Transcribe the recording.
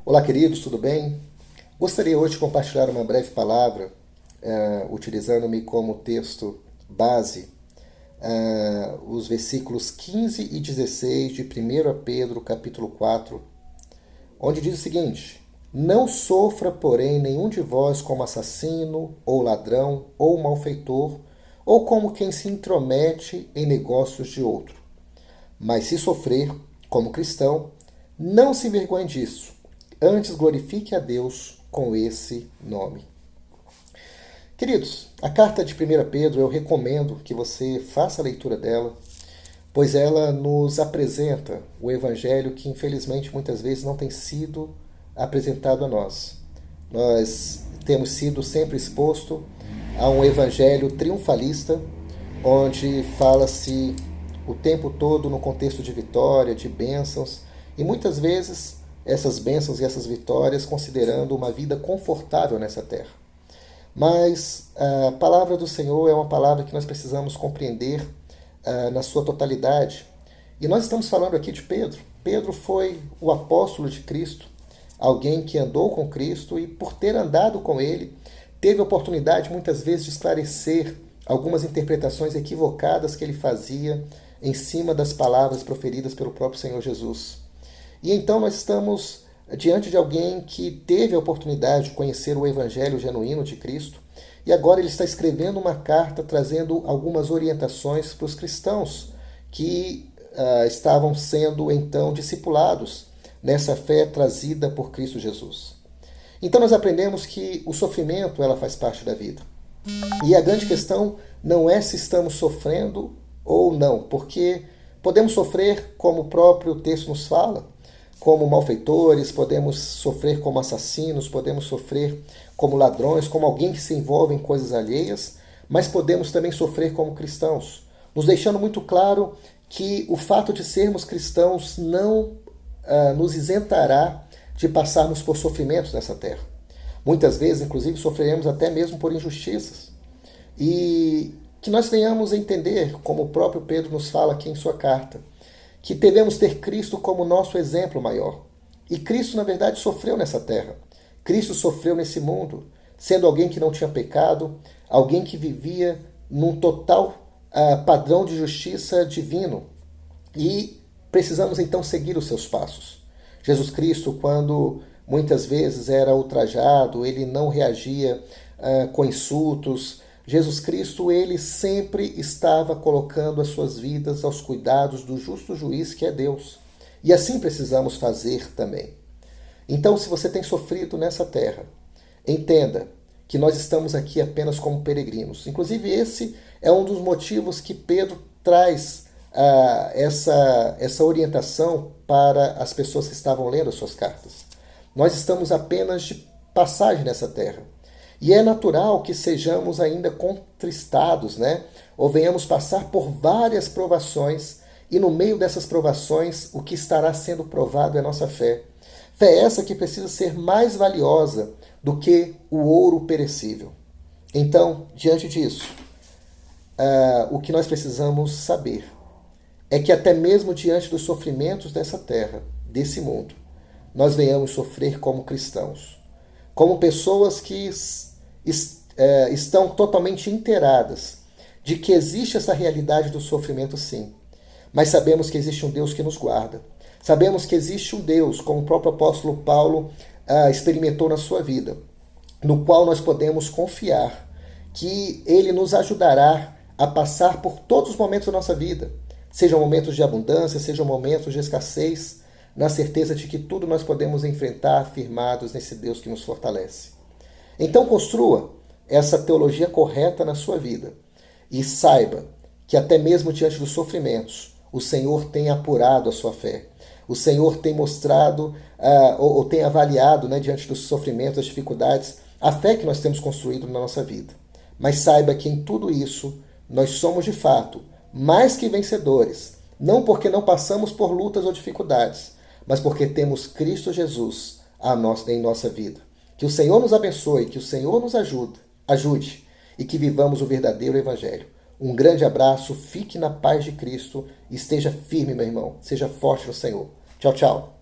Olá, queridos, tudo bem? Gostaria hoje de compartilhar uma breve palavra, utilizando-me como texto base, os versículos 15 e 16 de 1 Pedro, capítulo 4, onde diz o seguinte: Não sofra, porém, nenhum de vós como assassino, ou ladrão, ou malfeitor, ou como quem se intromete em negócios de outro. Mas se sofrer, como cristão, não se envergonhe disso. Antes glorifique a Deus com esse nome. Queridos, a carta de 1 Pedro eu recomendo que você faça a leitura dela, pois ela nos apresenta o evangelho que infelizmente muitas vezes não tem sido apresentado a nós. Nós temos sido sempre exposto a um evangelho triunfalista, onde fala-se o tempo todo no contexto de vitória, de bênçãos, e muitas vezes essas bênçãos e essas vitórias considerando uma vida confortável nessa terra. Mas a palavra do Senhor é uma palavra que nós precisamos compreender na sua totalidade. E nós estamos falando aqui de Pedro. Pedro foi o apóstolo de Cristo, alguém que andou com Cristo e, por ter andado com ele, teve a oportunidade muitas vezes de esclarecer algumas interpretações equivocadas que ele fazia em cima das palavras proferidas pelo próprio Senhor Jesus. E então nós estamos diante de alguém que teve a oportunidade de conhecer o evangelho genuíno de Cristo, e agora ele está escrevendo uma carta trazendo algumas orientações para os cristãos que estavam sendo então discipulados nessa fé trazida por Cristo Jesus. Então nós aprendemos que o sofrimento ela faz parte da vida. E a grande questão não é se estamos sofrendo ou não, porque podemos sofrer, como o próprio texto nos fala, como malfeitores, podemos sofrer como assassinos, podemos sofrer como ladrões, como alguém que se envolve em coisas alheias, mas podemos também sofrer como cristãos, nos deixando muito claro que o fato de sermos cristãos não nos isentará de passarmos por sofrimentos nessa terra. Muitas vezes, inclusive, sofreremos até mesmo por injustiças. E que nós venhamos a entender, como o próprio Pedro nos fala aqui em sua carta, que devemos ter Cristo como nosso exemplo maior. E Cristo, na verdade, sofreu nessa terra. Cristo sofreu nesse mundo, sendo alguém que não tinha pecado, alguém que vivia num total padrão de justiça divino. E precisamos então seguir os seus passos. Jesus Cristo, quando muitas vezes era ultrajado, ele não reagia com insultos. Jesus Cristo, ele sempre estava colocando as suas vidas aos cuidados do justo juiz que é Deus. E assim precisamos fazer também. Então, se você tem sofrido nessa terra, entenda que nós estamos aqui apenas como peregrinos. Inclusive, esse é um dos motivos que Pedro traz essa orientação para as pessoas que estavam lendo as suas cartas. Nós estamos apenas de passagem nessa terra. E é natural que sejamos ainda contristados, né? Ou venhamos passar por várias provações, e no meio dessas provações, o que estará sendo provado é a nossa fé. Fé essa que precisa ser mais valiosa do que o ouro perecível. Então, diante disso, o que nós precisamos saber é que até mesmo diante dos sofrimentos dessa terra, desse mundo, nós venhamos sofrer como cristãos, como pessoas que estão totalmente inteiradas de que existe essa realidade do sofrimento, sim. Mas sabemos que existe um Deus que nos guarda. Sabemos que existe um Deus, como o próprio apóstolo Paulo experimentou na sua vida, no qual nós podemos confiar que Ele nos ajudará a passar por todos os momentos da nossa vida, sejam momentos de abundância, sejam momentos de escassez, na certeza de que tudo nós podemos enfrentar firmados nesse Deus que nos fortalece. Então construa essa teologia correta na sua vida e saiba que até mesmo diante dos sofrimentos, o Senhor tem apurado a sua fé. O Senhor tem mostrado ou tem avaliado, né, diante dos sofrimentos, das dificuldades, a fé que nós temos construído na nossa vida. Mas saiba que em tudo isso nós somos de fato mais que vencedores, não porque não passamos por lutas ou dificuldades, mas porque temos Cristo Jesus em nossa vida. Que o Senhor nos abençoe, que o Senhor nos ajude e que vivamos o verdadeiro Evangelho. Um grande abraço, fique na paz de Cristo e esteja firme, meu irmão. Seja forte no Senhor. Tchau, tchau.